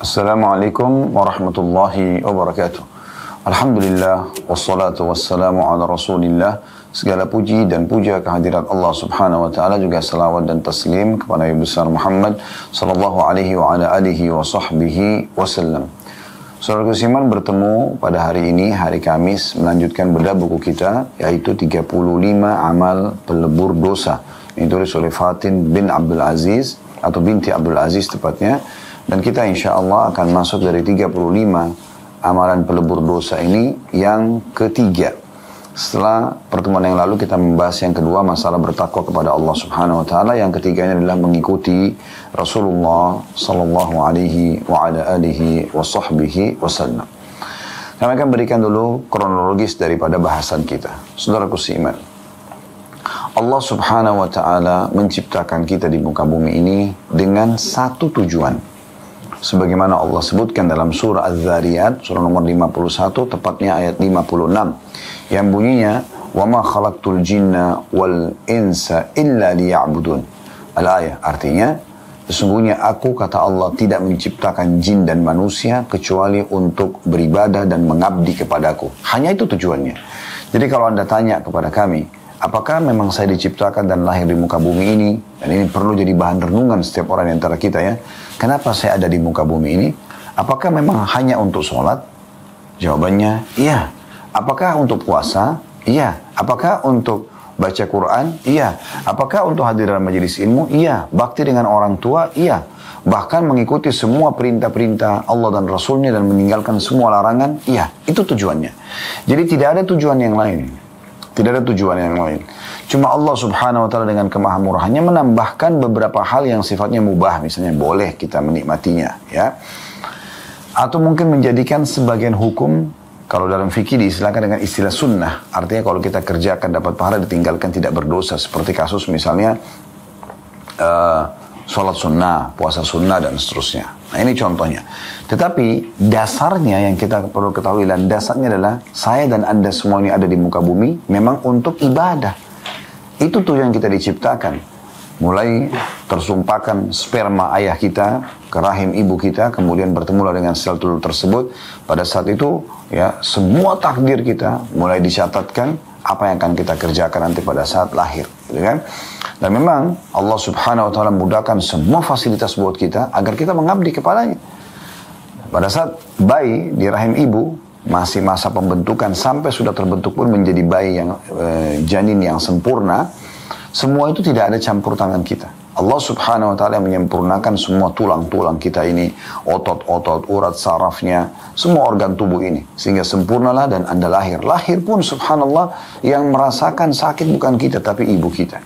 Assalamualaikum warahmatullahi wabarakatuh. Alhamdulillah, wassalatu wassalamu ala rasulillah. Segala puji dan puja kehadirat Allah subhanahu wa ta'ala, juga salawat dan taslim kepada Nabi besar Muhammad sallallahu alaihi wa ala alihi wa sahbihi wasallam. Saudara Kusiman, bertemu pada hari ini, hari Kamis, melanjutkan bedah buku kita, yaitu 35 amal pelebur dosa. Ini tulis oleh Fatin bin Abdul Aziz, atau binti Abdul Aziz tepatnya. Dan kita insya Allah akan masuk dari 35 amalan pelebur dosa ini yang ketiga. Setelah pertemuan yang lalu kita membahas yang kedua, masalah bertakwa kepada Allah subhanahu wa ta'ala. Yang ketiganya adalah mengikuti Rasulullah sallallahu alaihi wa ala alihi wa sahbihi wasallam. Kami akan berikan dulu kronologis daripada bahasan kita. Saudaraku seiman, Allah subhanahu wa ta'ala menciptakan kita di muka bumi ini dengan satu tujuan. Sebagaimana Allah sebutkan dalam surah Az-Zariyat, surah nomor 51, tepatnya ayat 56. Yang bunyinya, وَمَا خَلَقْتُ الْجِنَّ وَالْإِنْسَ إِلَّا لِيَعْبُدُونَ. Al-ayah, artinya, sesungguhnya aku, kata Allah, tidak menciptakan jin dan manusia kecuali untuk beribadah dan mengabdi kepadaku. Hanya itu tujuannya. Jadi kalau Anda tanya kepada kami, apakah memang saya diciptakan dan lahir di muka bumi ini? Dan ini perlu jadi bahan renungan setiap orang di antara kita ya. Kenapa saya ada di muka bumi ini? Apakah memang hanya untuk sholat? Jawabannya, iya. Apakah untuk puasa? Iya. Apakah untuk baca Quran? Iya. Apakah untuk hadir dalam majelis ilmu? Iya. Bakti dengan orang tua? Iya. Bahkan mengikuti semua perintah-perintah Allah dan Rasulnya dan meninggalkan semua larangan? Iya. Itu tujuannya. Jadi tidak ada tujuan yang lain. Tidak ada tujuan yang lain. Cuma Allah subhanahu wa ta'ala dengan kemahamurahannya menambahkan beberapa hal yang sifatnya mubah. Misalnya boleh kita menikmatinya. Ya. Atau mungkin menjadikan sebagian hukum. Kalau dalam fikih diistilahkan dengan istilah sunnah. Artinya kalau kita kerjakan dapat pahala, ditinggalkan tidak berdosa. Seperti kasus misalnya sholat sunnah, puasa sunnah dan seterusnya. Nah ini contohnya. Tetapi dasarnya yang kita perlu ketahui, dan dasarnya adalah saya dan Anda semua ini ada di muka bumi memang untuk ibadah. Itu tujuan kita diciptakan. Mulai tersumpahkan sperma ayah kita ke rahim ibu kita, kemudian bertemulah dengan sel telur tersebut. Pada saat itu ya semua takdir kita mulai dicatatkan apa yang akan kita kerjakan nanti pada saat lahir, gitu kan? Dan memang Allah subhanahu wa ta'ala mudahkan semua fasilitas buat kita agar kita mengabdi kepadanya. Pada saat bayi di rahim ibu, masih masa pembentukan sampai sudah terbentuk pun menjadi bayi yang janin yang sempurna, semua itu tidak ada campur tangan kita. Allah subhanahu wa ta'ala menyempurnakan semua tulang-tulang kita ini, otot-otot, urat sarafnya, semua organ tubuh ini. Sehingga sempurnalah dan Anda lahir. Lahir pun subhanallah yang merasakan sakit bukan kita tapi ibu kita.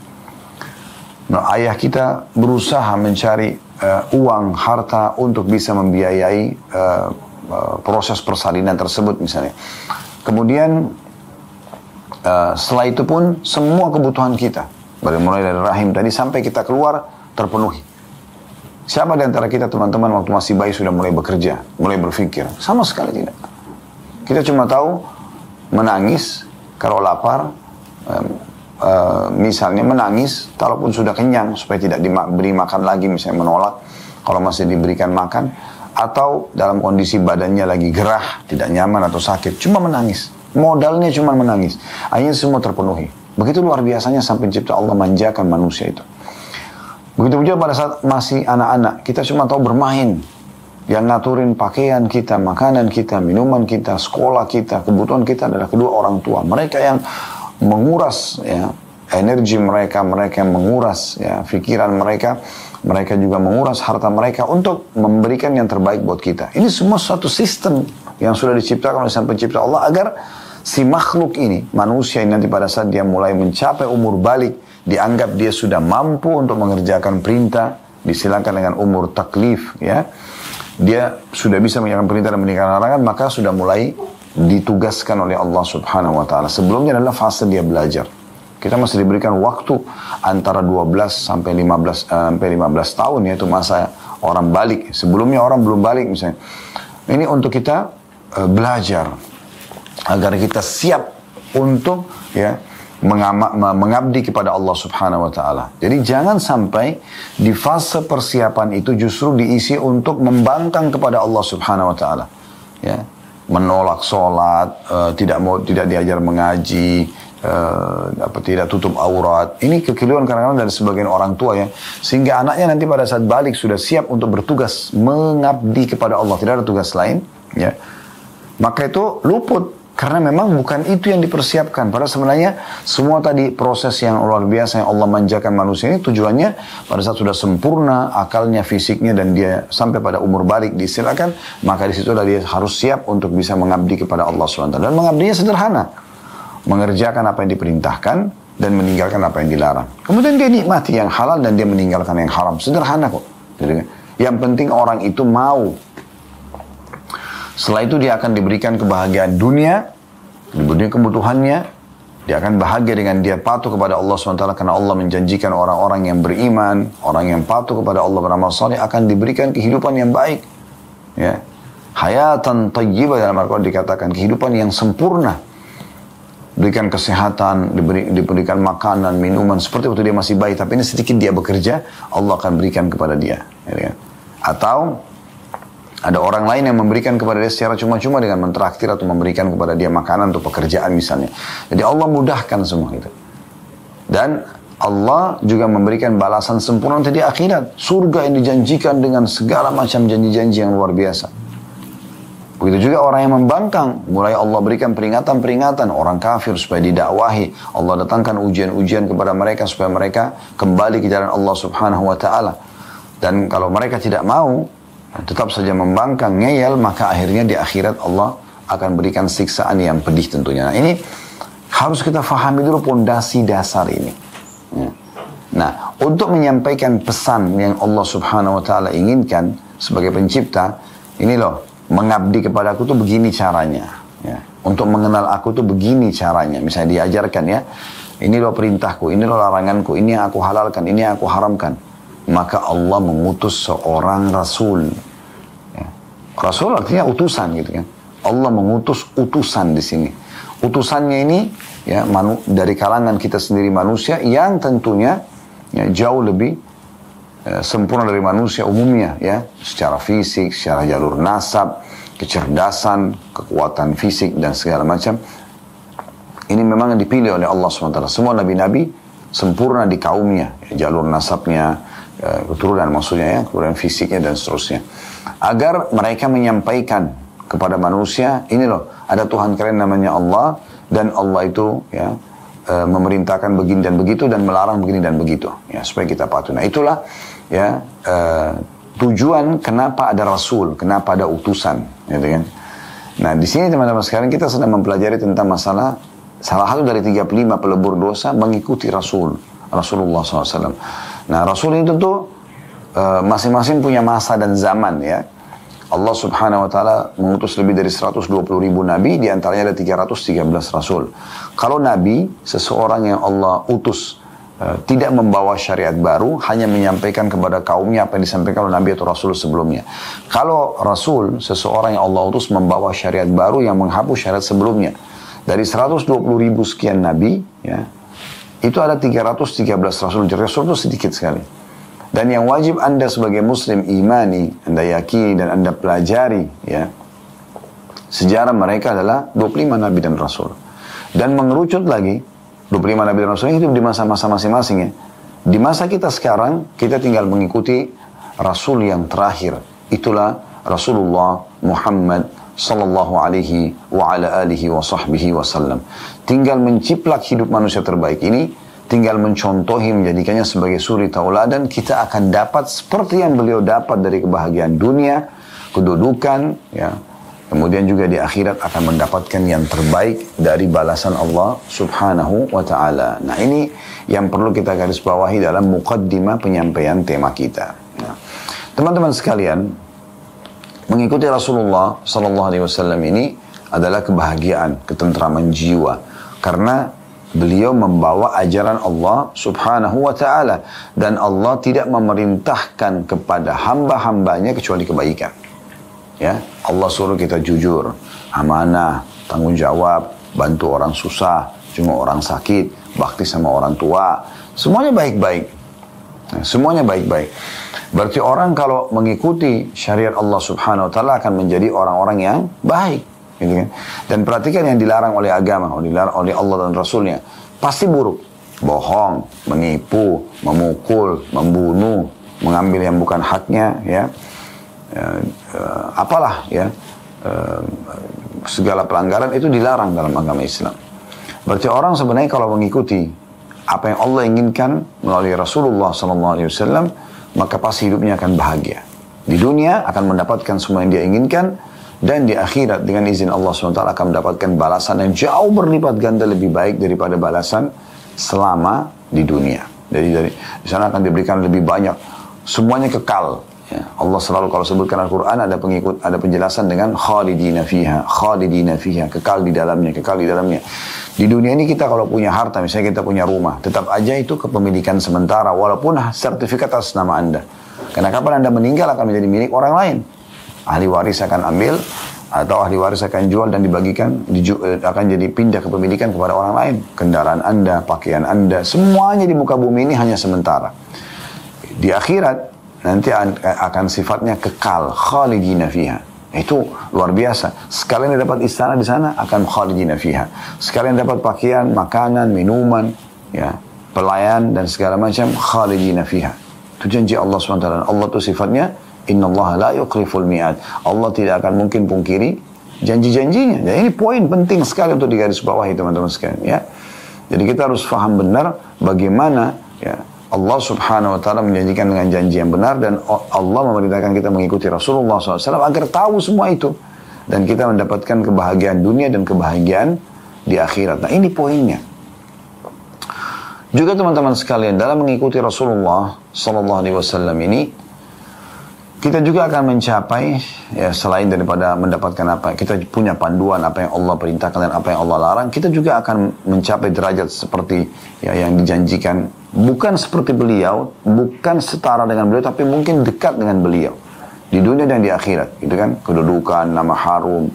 Nah, ayah kita berusaha mencari uang, harta untuk bisa membiayai proses persalinan tersebut misalnya. Kemudian setelah itu pun semua kebutuhan kita, mulai dari rahim tadi sampai kita keluar terpenuhi. Siapa di antara kita teman-teman waktu masih bayi sudah mulai bekerja, mulai berpikir? Sama sekali tidak. Kita cuma tahu menangis kalau lapar, misalnya menangis, kalaupun sudah kenyang supaya tidak diberi makan lagi, misalnya menolak kalau masih diberikan makan, atau dalam kondisi badannya lagi gerah, tidak nyaman atau sakit, cuma menangis. Modalnya cuma menangis. Akhirnya semua terpenuhi. Begitu luar biasanya sampai pencipta Allah manjakan manusia itu. Begitu juga pada saat masih anak-anak, kita cuma tahu bermain. Yang ngaturin pakaian kita, makanan kita, minuman kita, sekolah kita, kebutuhan kita adalah kedua orang tua. Mereka yang menguras ya, energi mereka, mereka yang menguras ya, pikiran mereka, mereka juga menguras harta mereka untuk memberikan yang terbaik buat kita. Ini semua suatu sistem yang sudah diciptakan oleh Sang Pencipta Allah agar si makhluk ini, manusia ini nanti pada saat dia mulai mencapai umur balik, dianggap dia sudah mampu untuk mengerjakan perintah, disilakan dengan umur taklif ya. Dia sudah bisa menjalankan perintah dan meninggalkan larangan, maka sudah mulai ditugaskan oleh Allah subhanahu wa ta'ala. Sebelumnya adalah fase dia belajar. Kita masih diberikan waktu antara 12 sampai 15 tahun, yaitu masa orang balik. Sebelumnya orang belum balik misalnya. Ini untuk kita belajar agar kita siap untuk ya mengabdi kepada Allah Subhanahu wa taala. Jadi jangan sampai di fase persiapan itu justru diisi untuk membangkang kepada Allah Subhanahu wa taala. Ya. Menolak sholat, tidak diajar mengaji, tidak tutup aurat. Ini kekeliruan kadang-kadang dari sebagian orang tua ya, sehingga anaknya nanti pada saat balik sudah siap untuk bertugas mengabdi kepada Allah, tidak ada tugas lain, ya. Maka itu luput karena memang bukan itu yang dipersiapkan. Padahal sebenarnya semua tadi proses yang luar biasa yang Allah manjakan manusia ini tujuannya pada saat sudah sempurna akalnya, fisiknya, dan dia sampai pada umur balik diistilahkan, maka di situ dia harus siap untuk bisa mengabdi kepada Allah SWT. Dan mengabdinya sederhana, mengerjakan apa yang diperintahkan dan meninggalkan apa yang dilarang. Kemudian dia nikmati yang halal dan dia meninggalkan yang haram. Sederhana kok. Yang penting orang itu mau. Setelah itu dia akan diberikan kebahagiaan dunia, diberikan kebutuhannya, dia akan bahagia dengan dia patuh kepada Allah SWT, karena Allah menjanjikan orang-orang yang beriman, orang yang patuh kepada Allah beramal saleh akan diberikan kehidupan yang baik. Ya. Hayatan tayyibah dalam Al-Quran dikatakan kehidupan yang sempurna. Diberikan kesehatan, diberikan makanan, minuman, seperti waktu dia masih bayi, tapi ini sedikit dia bekerja, Allah akan berikan kepada dia. Ya. Atau ada orang lain yang memberikan kepada dia secara cuma-cuma dengan mentraktir atau memberikan kepada dia makanan atau pekerjaan misalnya. Jadi Allah mudahkan semua itu. Dan Allah juga memberikan balasan sempurna nanti di akhirat. Surga yang dijanjikan dengan segala macam janji-janji yang luar biasa. Begitu juga orang yang membangkang. Mulai Allah berikan peringatan-peringatan orang kafir supaya didakwahi. Allah datangkan ujian-ujian kepada mereka supaya mereka kembali ke jalan Allah Subhanahu wa taala. Dan kalau mereka tidak mau, tetap saja membangkang, ngeyel, maka akhirnya di akhirat Allah akan berikan siksaan yang pedih tentunya. Nah, ini harus kita fahami dulu pondasi dasar ini. Ya. Nah, untuk menyampaikan pesan yang Allah Subhanahu wa taala inginkan sebagai pencipta, ini loh, mengabdi kepada aku tuh begini caranya. Ya. Untuk mengenal aku tuh begini caranya. Misalnya diajarkan ya, ini loh perintahku, ini loh laranganku, ini yang aku halalkan, ini yang aku haramkan. Maka Allah mengutus seorang Rasul. Ya. Rasul artinya utusan gitu kan. Allah mengutus utusan di sini. Utusannya ini ya dari kalangan kita sendiri manusia yang tentunya ya, jauh lebih sempurna dari manusia umumnya ya, secara fisik, secara jalur nasab, kecerdasan, kekuatan fisik dan segala macam. Ini memang dipilih oleh Allah SWT. Semua nabi-nabi sempurna di kaumnya, ya, jalur nasabnya, keturunan maksudnya ya, keturunan fisiknya dan seterusnya. Agar mereka menyampaikan kepada manusia, ini loh, ada Tuhan kalian namanya Allah, dan Allah itu ya memerintahkan begini dan begitu dan melarang begini dan begitu, ya supaya kita patuh. Nah itulah ya tujuan kenapa ada Rasul, kenapa ada utusan, gitu kan. Nah di sini teman-teman sekarang kita sedang mempelajari tentang masalah salah satu dari 35 pelebur dosa mengikuti Rasulullah SAW. Nah Rasul ini tentu masing-masing punya masa dan zaman ya. Allah Subhanahu wa taala mengutus lebih dari 120.000 nabi, di antaranya ada 313 rasul. Kalau nabi, seseorang yang Allah utus tidak membawa syariat baru, hanya menyampaikan kepada kaumnya apa yang disampaikan oleh nabi atau rasul sebelumnya. Kalau rasul, seseorang yang Allah utus membawa syariat baru yang menghapus syariat sebelumnya. Dari 120.000 sekian nabi ya, itu ada 313 rasul. Jadi rasul itu sedikit sekali. Dan yang wajib Anda sebagai muslim imani, Anda yakini dan Anda pelajari ya, sejarah mereka adalah 25 nabi dan rasul. Dan mengerucut lagi 25 nabi dan rasul itu di masa-masa masing-masing ya. Di masa kita sekarang kita tinggal mengikuti rasul yang terakhir. Itulah Rasulullah Muhammad sallallahu alaihi wa ala alihi wa sahbihi wasallam. Tinggal menciplak hidup manusia terbaik ini, tinggal mencontohi, menjadikannya sebagai suri tauladan, kita akan dapat seperti yang beliau dapat dari kebahagiaan dunia, kedudukan, ya. Kemudian juga di akhirat akan mendapatkan yang terbaik dari balasan Allah Subhanahu wa ta'ala. Nah ini yang perlu kita garis bawahi dalam muqaddimah penyampaian tema kita. Nah, teman-teman sekalian, mengikuti Rasulullah sallallahu alaihi wasallam ini adalah kebahagiaan, ketentraman jiwa, karena beliau membawa ajaran Allah Subhanahu wa ta'ala, dan Allah tidak memerintahkan kepada hamba-hambanya kecuali kebaikan. Ya, Allah suruh kita jujur, amanah, tanggung jawab, bantu orang susah, jenguk orang sakit, bakti sama orang tua, semuanya baik-baik. Nah, semuanya baik-baik. Berarti orang kalau mengikuti syariat Allah Subhanahu wa taala akan menjadi orang-orang yang baik, gitu kan? Dan perhatikan yang dilarang oleh agama, dilarang oleh Allah dan Rasulnya, pasti buruk. Bohong, menipu, memukul, membunuh, mengambil yang bukan haknya, ya. Apalah ya, segala pelanggaran itu dilarang dalam agama Islam. Berarti orang sebenarnya kalau mengikuti apa yang Allah inginkan melalui Rasulullah SAW, maka pasti hidupnya akan bahagia. Di dunia akan mendapatkan semua yang dia inginkan, dan di akhirat dengan izin Allah SWT akan mendapatkan balasan yang jauh berlipat ganda lebih baik daripada balasan selama di dunia. Jadi di sana akan diberikan lebih banyak, semuanya kekal. Ya, Allah selalu kalau sebutkan Al-Quran ada penjelasan dengan khalidina fiha, kekal di dalamnya, kekal di dalamnya. Di dunia ini kita kalau punya harta, misalnya kita punya rumah, tetap aja itu kepemilikan sementara, walaupun sertifikat atas nama Anda. Karena kapan Anda meninggal akan menjadi milik orang lain. Ahli waris akan ambil, atau ahli waris akan jual dan dibagikan, akan jadi pindah kepemilikan kepada orang lain. Kendaraan Anda, pakaian Anda, semuanya di muka bumi ini hanya sementara. Di akhirat nanti akan sifatnya kekal, khalidina fiha. Itu luar biasa. Sekalian dapat istana di sana akan khalidina fiha. Sekalian dapat pakaian, makanan, minuman, ya, pelayan dan segala macam, khalidina fiha. Itu janji Allah SWT. Allah itu sifatnya innallaha la yukhliful mi'ad. Allah tidak akan mungkin pungkiri janji-janjinya. Dan ini poin penting sekali untuk digarisbawahi teman-teman sekalian, ya. Jadi kita harus faham benar bagaimana, ya, Allah Subhanahu wa taala menjanjikan dengan janji yang benar, dan Allah memerintahkan kita mengikuti Rasulullah SAW agar tahu semua itu, dan kita mendapatkan kebahagiaan dunia dan kebahagiaan di akhirat. Nah, ini poinnya. Juga teman-teman sekalian, dalam mengikuti Rasulullah SAW ini, kita juga akan mencapai, ya, selain daripada mendapatkan apa, kita punya panduan apa yang Allah perintahkan dan apa yang Allah larang, kita juga akan mencapai derajat seperti, ya, yang dijanjikan. Bukan seperti beliau, bukan setara dengan beliau, tapi mungkin dekat dengan beliau. Di dunia dan di akhirat, gitu kan? Kedudukan, nama harum,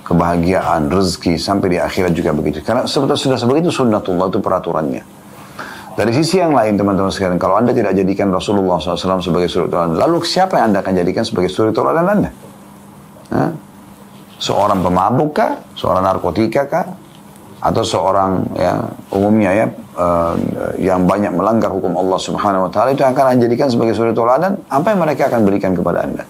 kebahagiaan, rezeki, sampai di akhirat juga begitu. Karena sudah begitu sunnatullah, itu peraturannya. Dari sisi yang lain teman-teman sekalian, kalau Anda tidak jadikan Rasulullah SAW sebagai suri tauladan, lalu siapa yang Anda akan jadikan sebagai suri tauladan Anda? Hah? Seorang pemabuk kah? Seorang narkotika kah? Atau seorang, ya, umumnya, ya, yang banyak melanggar hukum Allah Subhanahu wa taala, itu akan Anda jadikan sebagai suri tauladan? Apa yang mereka akan berikan kepada Anda?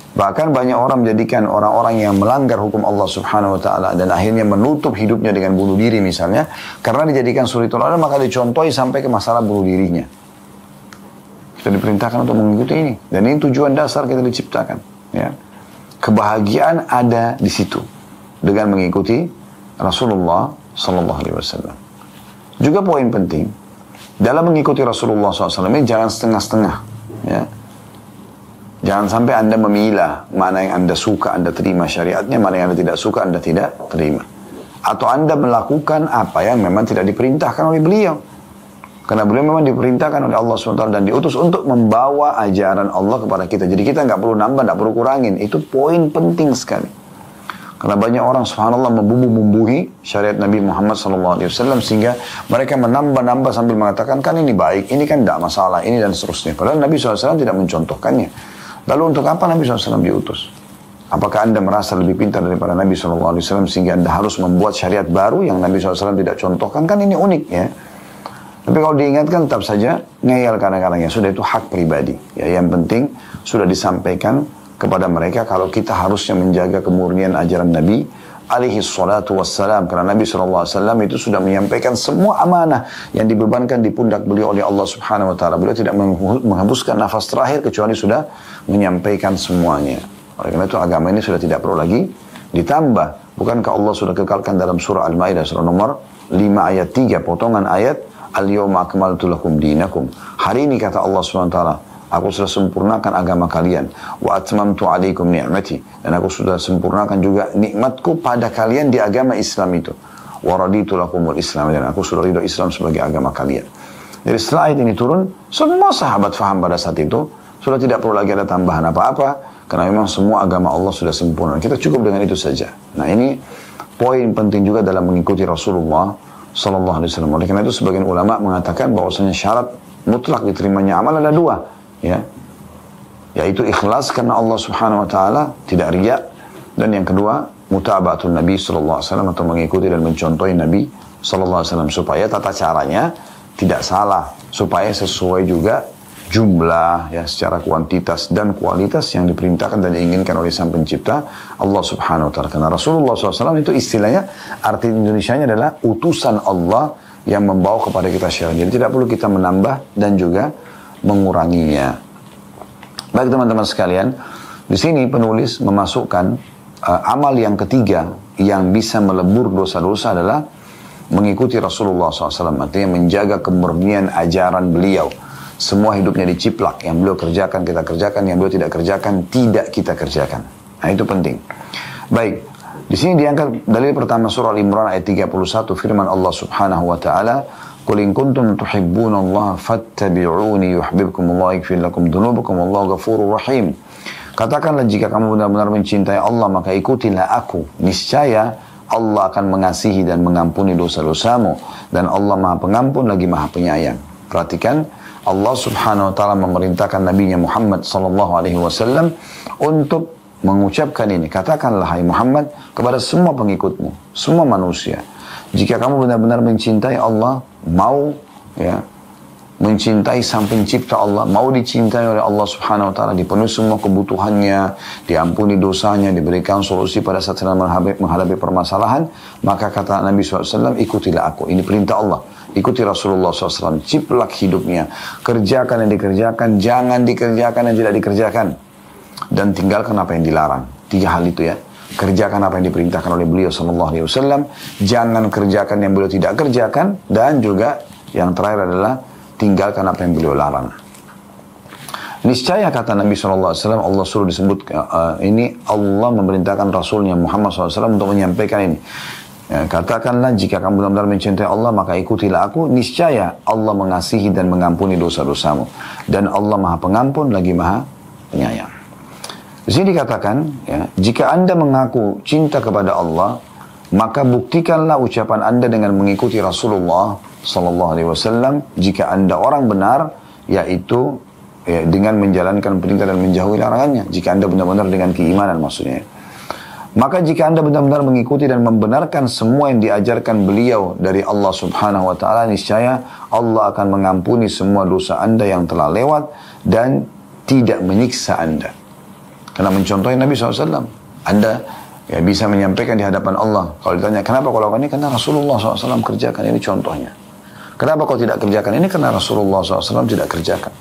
Bahkan banyak orang menjadikan orang-orang yang melanggar hukum Allah Subhanahu wa taala dan akhirnya menutup hidupnya dengan bunuh diri misalnya, karena dijadikan suri tauladan maka dicontohi sampai ke masalah bunuh dirinya. Kita diperintahkan untuk mengikuti ini, dan ini tujuan dasar kita diciptakan, ya. Kebahagiaan ada di situ dengan mengikuti Rasulullah Sallallahu Alaihi Wasallam. Juga poin penting dalam mengikuti Rasulullah SAW ini, jangan setengah-setengah, ya. Jangan sampai Anda memilah mana yang Anda suka Anda terima syariatnya, mana yang Anda tidak suka Anda tidak terima. Atau Anda melakukan apa yang memang tidak diperintahkan oleh beliau. Karena beliau memang diperintahkan oleh Allah SWT dan diutus untuk membawa ajaran Allah kepada kita. Jadi kita nggak perlu nambah, nggak perlu kurangin. Itu poin penting sekali. Karena banyak orang subhanallah membumbu-bumbuhi syariat Nabi Muhammad SAW sehingga mereka menambah-nambah sambil mengatakan, kan ini baik, ini kan tidak masalah, ini dan seterusnya. Padahal Nabi SAW tidak mencontohkannya. Lalu untuk apa Nabi SAW diutus? Apakah Anda merasa lebih pintar daripada Nabi SAW sehingga Anda harus membuat syariat baru yang Nabi SAW tidak contohkan? Kan ini unik, ya. Tapi kalau diingatkan tetap saja ngeyel kadang-kadang, ya. Sudah, itu hak pribadi. Ya, yang penting sudah disampaikan kepada mereka kalau kita harusnya menjaga kemurnian ajaran Nabi alaihi salatu wassalam. Karena Nabi SAW itu sudah menyampaikan semua amanah yang dibebankan di pundak beliau oleh Allah Subhanahu wa taala. Beliau tidak menghembuskan nafas terakhir kecuali sudah menyampaikan semuanya. Oleh karena itu agama ini sudah tidak perlu lagi ditambah. Bukankah Allah sudah kekalkan dalam surah Al-Maidah surah nomor 5 ayat 3 potongan ayat, al-yawma akmaltu lakum dinakum. Hari ini kata Allah Subhanahu wa taala, aku sudah sempurnakan agama kalian. Wa atmamtu alaikum ni'mati. Dan aku sudah sempurnakan juga nikmatku pada kalian di agama Islam itu. Wa raditu lakumul Islam. Dan aku sudah ridho Islam sebagai agama kalian. Jadi setelah ayat ini turun, semua sahabat faham pada saat itu. Sudah tidak perlu lagi ada tambahan apa-apa. Karena memang semua agama Allah sudah sempurna. Kita cukup dengan itu saja. Nah, ini poin penting juga dalam mengikuti Rasulullah Sallallahu Alaihi Wasallam. Oleh karena itu sebagian ulama mengatakan bahwasanya syarat mutlak diterimanya amal ada dua, ya, yaitu ikhlas karena Allah Subhanahu Wa Taala, tidak riya, dan yang kedua mutaba'atun Nabi Sallallahu Alaihi Wasallam, atau mengikuti dan mencontohi Nabi Sallallahu Alaihi Wasallam, supaya tata caranya tidak salah, supaya sesuai juga jumlah, ya, secara kuantitas dan kualitas yang diperintahkan dan diinginkan oleh Sang Pencipta Allah Subhanahu Wa Taala. Karena Rasulullah SAW itu istilahnya, arti Indonesianya adalah utusan Allah yang membawa kepada kita syariat. Jadi tidak perlu kita menambah dan juga menguranginya. Baik teman-teman sekalian, di sini penulis memasukkan amal yang ketiga yang bisa melebur dosa-dosa adalah mengikuti Rasulullah SAW. Artinya menjaga kemurnian ajaran beliau. Semua hidupnya diciplak, yang beliau kerjakan kita kerjakan, yang beliau tidak kerjakan tidak kita kerjakan. Nah, itu penting. Baik, di sini diangkat dalil pertama surah Al-Imran ayat 31, firman Allah Subhanahu wa taala, "Qul in kuntum tuhibbunallaha fattabi'uni yuhibbukumullahu yaghfir lakum dzunubakum wallahu ghafurur rahim." Katakanlah jika kamu benar-benar mencintai Allah, maka ikutilah aku. Niscaya Allah akan mengasihi dan mengampuni dosa-dosamu, dan Allah Maha Pengampun lagi Maha Penyayang. Perhatikan, Allah Subhanahu Wa Taala memerintahkan Nabi Muhammad Sallallahu Alaihi Wasallam untuk mengucapkan ini. Katakanlah hai Muhammad kepada semua pengikutmu, semua manusia, jika kamu benar-benar mencintai Allah, mau, ya, mencintai Sang Pencipta Allah, mau dicintai oleh Allah Subhanahu Wa Taala, dipenuhi semua kebutuhannya, diampuni dosanya, diberikan solusi pada saat sedang menghadapi permasalahan, maka kata Nabi SAW, ikutilah aku. Ini perintah Allah. Ikuti Rasulullah SAW, ciplak hidupnya, kerjakan yang dikerjakan, jangan dikerjakan yang tidak dikerjakan, dan tinggalkan apa yang dilarang. 3 hal itu, ya. Kerjakan apa yang diperintahkan oleh beliau SAW, jangan kerjakan yang beliau tidak kerjakan, dan juga yang terakhir adalah tinggalkan apa yang beliau larang. Niscaya kata Nabi SAW, Allah suruh disebut, ini Allah memerintahkan Rasulnya Muhammad SAW untuk menyampaikan ini. Ya, katakanlah jika kamu benar-benar mencintai Allah, maka ikutilah aku. Niscaya Allah mengasihi dan mengampuni dosa-dosamu, dan Allah Maha Pengampun lagi Maha Penyayang. Di sini dikatakan, ya, jika Anda mengaku cinta kepada Allah, maka buktikanlah ucapan Anda dengan mengikuti Rasulullah Sallallahu Alaihi Wasallam. Jika Anda orang benar, yaitu, ya, dengan menjalankan perintah dan menjauhi larangannya. Jika Anda benar-benar dengan keimanan, maksudnya. Maka jika Anda benar-benar mengikuti dan membenarkan semua yang diajarkan beliau dari Allah Subhanahu Wa Taala, niscaya Allah akan mengampuni semua dosa Anda yang telah lewat dan tidak menyiksa Anda. Karena mencontohi Nabi SAW, Anda, ya, bisa menyampaikan di hadapan Allah. Kalau ditanya, kenapa kau lakukan ini? Karena Rasulullah SAW kerjakan, ini contohnya. Kenapa kau tidak kerjakan ini? Karena Rasulullah SAW tidak kerjakan.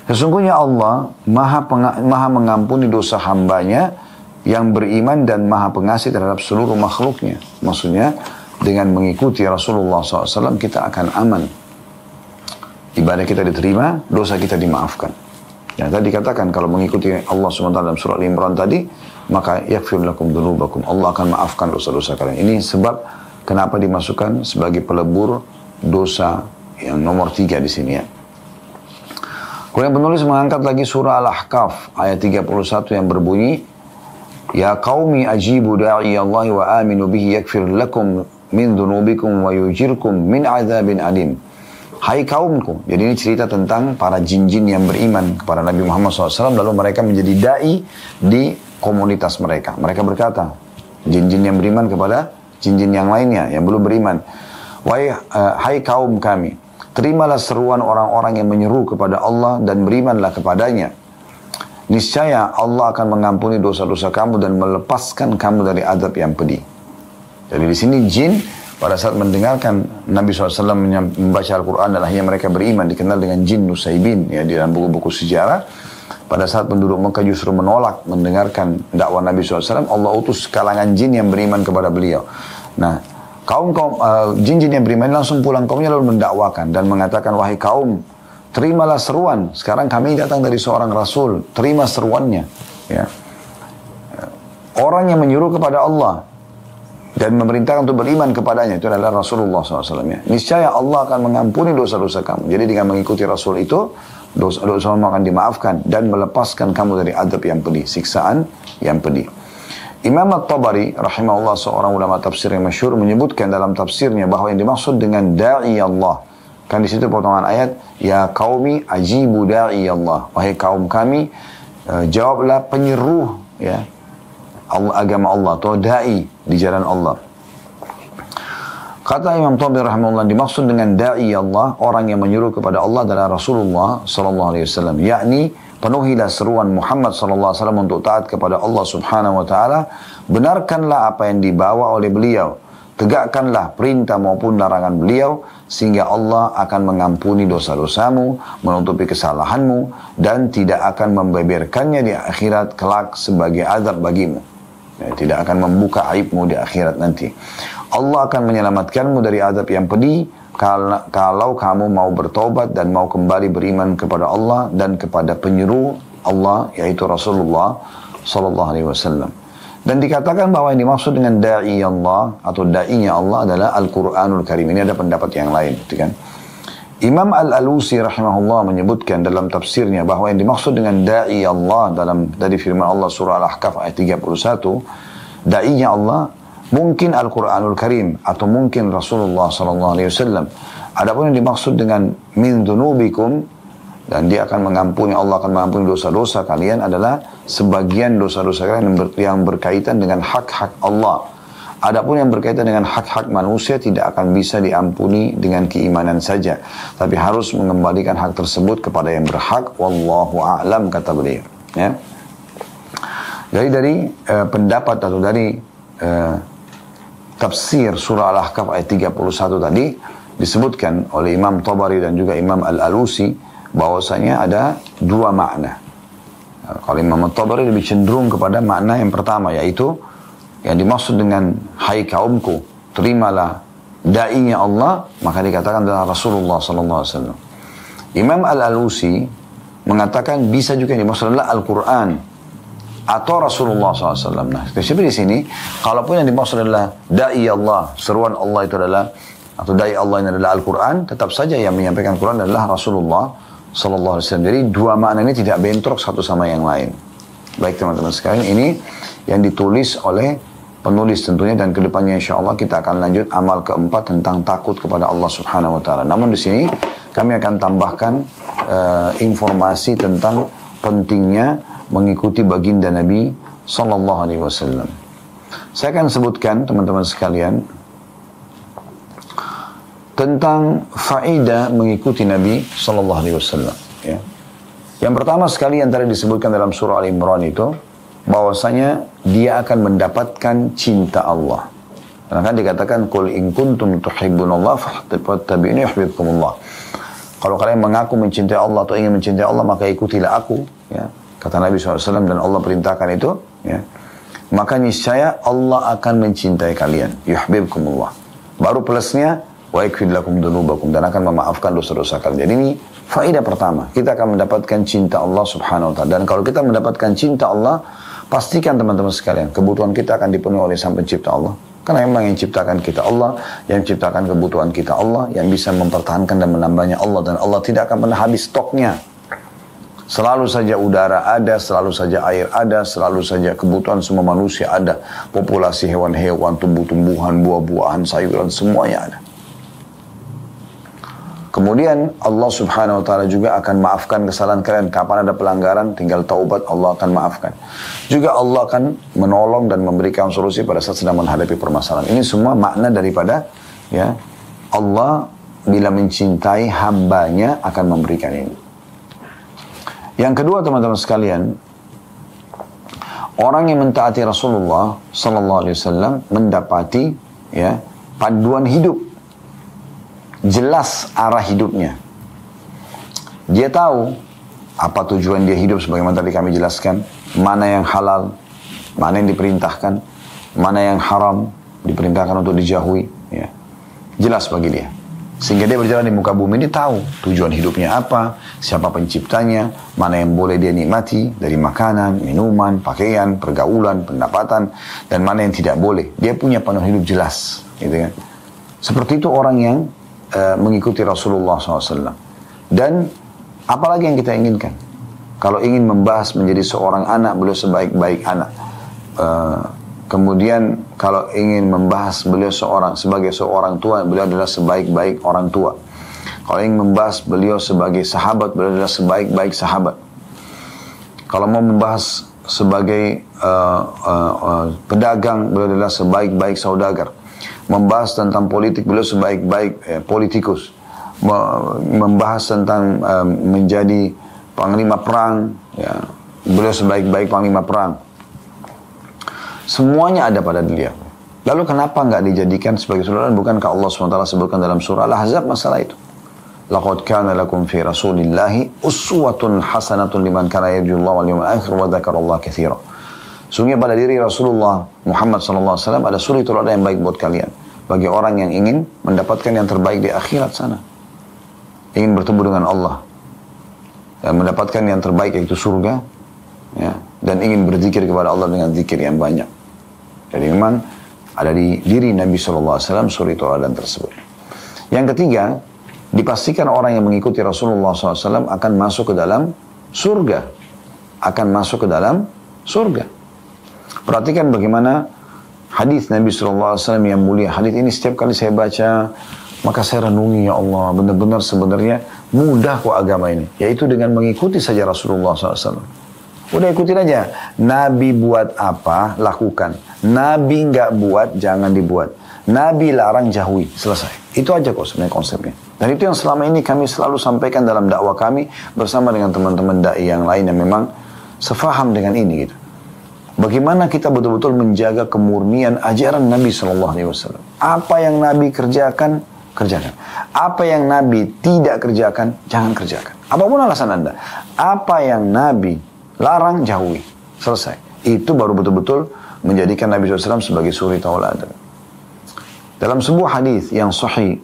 Sesungguhnya Allah maha mengampuni dosa hambanya yang beriman dan maha pengasih terhadap seluruh makhluknya. Maksudnya, dengan mengikuti Rasulullah SAW, kita akan aman. Ibadah kita diterima, dosa kita dimaafkan. Yang tadi dikatakan, kalau mengikuti Allah SWT dalam surah Al-Imran tadi, maka yaghfir lakum dzunubakum, Allah akan maafkan dosa-dosa kalian. Ini sebab kenapa dimasukkan sebagai pelebur dosa yang nomor 3 di sini, ya. Kemudian penulis mengangkat lagi surah Al-Ahqaf ayat 31 yang berbunyi, Ya qaumi ajibu da'i Allah wa aminu bihi yaghfir lakum min dhunubikum wa yujirkum min azabin alim. Hai kaumku. Jadi ini cerita tentang para jin-jin yang beriman kepada Nabi Muhammad SAW, lalu mereka menjadi da'i di komunitas mereka. Mereka berkata, jin-jin yang beriman kepada jin-jin yang lainnya yang belum beriman, hai kaum kami, terimalah seruan orang-orang yang menyeru kepada Allah dan berimanlah kepadanya. Niscaya Allah akan mengampuni dosa-dosa kamu dan melepaskan kamu dari azab yang pedih. Jadi di sini jin pada saat mendengarkan Nabi SAW membaca Al-Quran dan akhirnya mereka beriman, dikenal dengan jin Nusaybin, ya, di dalam buku-buku sejarah. Pada saat penduduk Mekah justru menolak mendengarkan dakwah Nabi SAW, Allah utus kalangan jin yang beriman kepada beliau. Nah, jin-jin yang beriman langsung pulang kaumnya lalu mendakwakan dan mengatakan, wahai kaum, terimalah seruan. Sekarang kami datang dari seorang Rasul, terima seruannya. Ya. Orang yang menyuruh kepada Allah dan memerintahkan untuk beriman kepadanya, itu adalah Rasulullah SAW. Ya. Niscaya Allah akan mengampuni dosa-dosa kamu. Jadi dengan mengikuti Rasul itu, dosa-dosamu akan dimaafkan dan melepaskan kamu dari azab yang pedih, siksaan yang pedih. Imam At-Tabari rahimahullah, seorang ulama tafsir yang masyhur, menyebutkan dalam tafsirnya bahwa yang dimaksud dengan da'i Allah, kan di situ potongan ayat, ya qaumi ajibu da'i Allah, wahai kaum kami, jawablah penyeru ya Allah, agama Allah atau da'i di jalan Allah. Kata Imam Tabari rahimahullah, dimaksud dengan da'i Allah, orang yang menyuruh kepada Allah adalah Rasulullah sallallahu alaihi wasallam, yakni penuhilah seruan Muhammad sallallahu alaihi wasallam untuk taat kepada Allah Subhanahu wa taala, benarkanlah apa yang dibawa oleh beliau, tegakkanlah perintah maupun larangan beliau, sehingga Allah akan mengampuni dosa-dosamu, menutupi kesalahanmu, dan tidak akan membeberkannya di akhirat kelak sebagai azab bagimu. Tidak akan membuka aibmu di akhirat nanti. Allah akan menyelamatkanmu dari azab yang pedih kalau kamu mau bertobat dan mau kembali beriman kepada Allah dan kepada penyeru Allah, yaitu Rasulullah sallallahu alaihi wasallam. Dan dikatakan bahwa yang dimaksud dengan da'i Allah atau da'inya Allah adalah Al-Quranul Karim. Ini ada pendapat yang lain, gitu kan? Imam Al-Alusi rahimahullah menyebutkan dalam tafsirnya bahwa yang dimaksud dengan da'i Allah dari firman Allah surah Al-Ahqaf ayat 31, da'inya Allah mungkin Al-Quranul Karim atau mungkin Rasulullah sallallahu alaihi wasallam. Adapun yang dimaksud dengan min dzunubikum, dan dia akan mengampuni, Allah akan mengampuni dosa-dosa kalian, adalah sebagian dosa-dosa kalian yang berkaitan dengan hak-hak Allah. Adapun yang berkaitan dengan hak-hak manusia tidak akan bisa diampuni dengan keimanan saja, tapi harus mengembalikan hak tersebut kepada yang berhak. Wallahu a'lam, kata beliau. Ya. Jadi dari pendapat atau dari tafsir surah Al-Ahqaf ayat 31 tadi disebutkan oleh Imam Tabari dan juga Imam Al-Alusi bahwasanya ada dua makna. Kalau Imam Tabari lebih cenderung kepada makna yang pertama, yaitu yang dimaksud dengan hai kaumku, terimalah da'inya Allah, maka dikatakan adalah Rasulullah sallallahu alaihi wasallam. Imam Al-Alusi mengatakan bisa juga yang dimaksud adalah Al-Quran atau Rasulullah SAW. Nah, di sini, kalaupun yang dimaksud adalah da'i Allah, seruan Allah itu adalah, atau da'i Allah ini adalah Al-Quran, tetap saja yang menyampaikan Al-Quran adalah Rasulullah SAW. Jadi dua makna ini tidak bentrok satu sama yang lain. Baik teman-teman sekalian, ini yang ditulis oleh penulis tentunya, dan kedepannya insya Allah kita akan lanjut amal keempat tentang takut kepada Allah Subhanahu Wa Taala. Namun di sini kami akan tambahkan informasi tentang pentingnya mengikuti baginda Nabi Sallallahu Alaihi Wasallam. Saya akan sebutkan teman-teman sekalian tentang faedah mengikuti Nabi Sallallahu Alaihi Wasallam. Ya. Yang pertama sekali yang tadi disebutkan dalam surah Al-Imran itu, bahwasanya dia akan mendapatkan cinta Allah. Karena kan dikatakan qul in kuntum tuhibbunallah fattabi'uni yuhibbukumullah. Kalau kalian mengaku mencintai Allah atau ingin mencintai Allah, maka ikutilah aku, ya. Kata Nabi SAW, dan Allah perintahkan itu, ya. Maka niscaya Allah akan mencintai kalian, yuhibbukumullah. Baru plusnya wa yakfir lakum dzunubakum, dan akan memaafkan dosa-dosa kalian. Jadi ini faedah pertama, kita akan mendapatkan cinta Allah Subhanahu Wa Taala. Dan kalau kita mendapatkan cinta Allah, pastikan teman-teman sekalian, kebutuhan kita akan dipenuhi oleh Sang Pencipta Allah. Karena memang yang ciptakan kita Allah, yang ciptakan kebutuhan kita Allah, yang bisa mempertahankan dan menambahnya Allah, dan Allah tidak akan pernah habis stoknya. Selalu saja udara ada, selalu saja air ada, selalu saja kebutuhan semua manusia ada. Populasi hewan-hewan, tumbuh-tumbuhan, buah-buahan, sayuran, semuanya ada. Kemudian Allah Subhanahu Wa Taala juga akan maafkan kesalahan kalian. Kapan ada pelanggaran, tinggal taubat, Allah akan maafkan. Juga Allah akan menolong dan memberikan solusi pada saat sedang menghadapi permasalahan. Ini semua makna daripada, ya, Allah bila mencintai hambanya akan memberikan ini. Yang kedua teman-teman sekalian, orang yang mentaati Rasulullah Sallallahu Alaihi Wasallam mendapati, ya, panduan hidup. Jelas arah hidupnya. Dia tahu apa tujuan dia hidup, sebagaimana tadi kami jelaskan. Mana yang halal, mana yang diperintahkan, mana yang haram, diperintahkan untuk dijauhi. Ya. Jelas bagi dia. Sehingga dia berjalan di muka bumi ini tahu tujuan hidupnya apa, siapa penciptanya, mana yang boleh dia nikmati dari makanan, minuman, pakaian, pergaulan, pendapatan, dan mana yang tidak boleh. Dia punya panduan hidup jelas. Gitu kan. Seperti itu orang yang mengikuti Rasulullah SAW. Dan apalagi yang kita inginkan? Kalau ingin membahas menjadi seorang anak, beliau sebaik-baik anak. Kemudian kalau ingin membahas beliau sebagai seorang tua, beliau adalah sebaik-baik orang tua. Kalau ingin membahas beliau sebagai sahabat, beliau adalah sebaik-baik sahabat. Kalau mau membahas sebagai pedagang, beliau adalah sebaik-baik saudagar. Membahas tentang politik, beliau sebaik-baik politikus. Membahas tentang menjadi panglima perang, ya, beliau sebaik-baik panglima perang. Semuanya ada pada beliau. Lalu kenapa nggak dijadikan sebagai saudara? Bukankah Allah SWT sebutkan dalam surah Al-Ahzab masalah itu? Laqad kana lakum fi Rasulillahi uswatun hasanatun liman kana yarjullaha wal yawmal akhir wa dzakarallaha katsira. Sungguh pada diri Rasulullah Muhammad SAW ada suri teladan yang baik buat kalian. Bagi orang yang ingin mendapatkan yang terbaik di akhirat sana. Ingin bertemu dengan Allah. Dan mendapatkan yang terbaik yaitu surga. Ya, dan ingin berzikir kepada Allah dengan zikir yang banyak. Jadi memang ada di diri Nabi SAW suri teladan tersebut. Yang ketiga, dipastikan orang yang mengikuti Rasulullah SAW akan masuk ke dalam surga. Akan masuk ke dalam surga. Perhatikan bagaimana hadis Nabi SAW yang mulia. Hadis ini setiap kali saya baca, maka saya renungi, ya Allah, benar-benar sebenarnya mudah kok agama ini. Yaitu dengan mengikuti saja Rasulullah SAW. Udah ikutin aja. Nabi buat apa, lakukan. Nabi nggak buat, jangan dibuat. Nabi larang, jauhi. Selesai. Itu aja kok sebenarnya konsepnya. Dan itu yang selama ini kami selalu sampaikan dalam dakwah kami bersama dengan teman-teman dai yang lain yang memang sefaham dengan ini gitu. Bagaimana kita betul-betul menjaga kemurnian ajaran Nabi SAW. Apa yang Nabi kerjakan, kerjakan. Apa yang Nabi tidak kerjakan, jangan kerjakan. Apapun alasan Anda. Apa yang Nabi larang, jauhi. Selesai. Itu baru betul-betul menjadikan Nabi SAW sebagai suri tauladan. Dalam sebuah hadis yang sahih,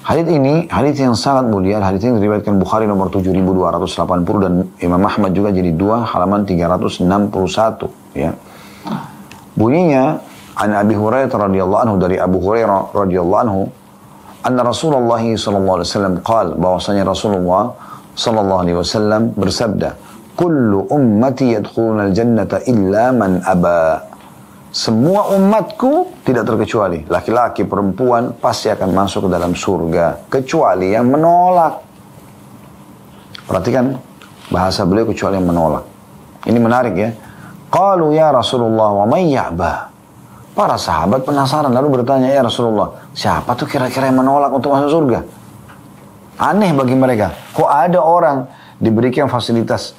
hadis ini hadis yang sangat mulia. Hadis ini diriwayatkan Bukhari nomor 7280 dan Imam Ahmad juga jadi 2 halaman 361. Ya. Bunyinya an Abi Hurairah radhiyallahu anhu, dari Abu Hurairah radhiyallahu anhu, anna Rasulullah sallallahu alaihi wasallam qala, bahwasanya Rasulullah sallallahu alaihi wasallam bersabda, kullu ummati yadkhuluna al-jannata illa man aba. Semua umatku tidak terkecuali, laki-laki, perempuan, pasti akan masuk ke dalam surga, kecuali yang menolak. Perhatikan bahasa beliau, kecuali yang menolak. Ini menarik ya. Qalu ya Rasulullah wa may ya'ba. Para sahabat penasaran lalu bertanya, ya Rasulullah, siapa tuh kira-kira yang menolak untuk masuk surga? Aneh bagi mereka. Kok ada orang diberikan fasilitas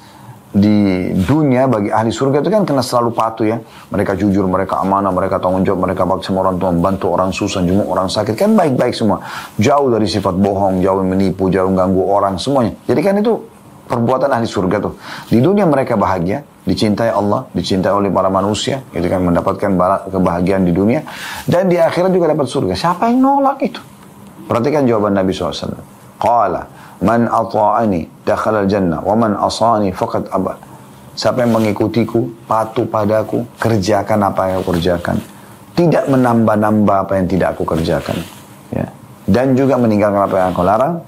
di dunia bagi ahli surga itu kan kena selalu patuh ya. Mereka jujur, mereka amanah, mereka tanggung jawab, mereka bakti sama orang tua, membantu orang susah, jenguk orang sakit. Kan baik-baik semua. Jauh dari sifat bohong, jauh menipu, jauh ganggu orang, semuanya. Jadi kan itu perbuatan ahli surga tuh. Di dunia mereka bahagia, dicintai Allah, dicintai oleh para manusia. Itu kan mendapatkan kebahagiaan di dunia. Dan di akhirat juga dapat surga. Siapa yang nolak itu? Perhatikan jawaban Nabi SAW. Qala man ata'ani dakhala al-jannah wa man asani faqad aba. Siapa yang mengikutiku, patuh padaku, kerjakan apa yang aku kerjakan, tidak menambah-nambah apa yang tidak aku kerjakan, ya, dan juga meninggalkan apa yang aku larang,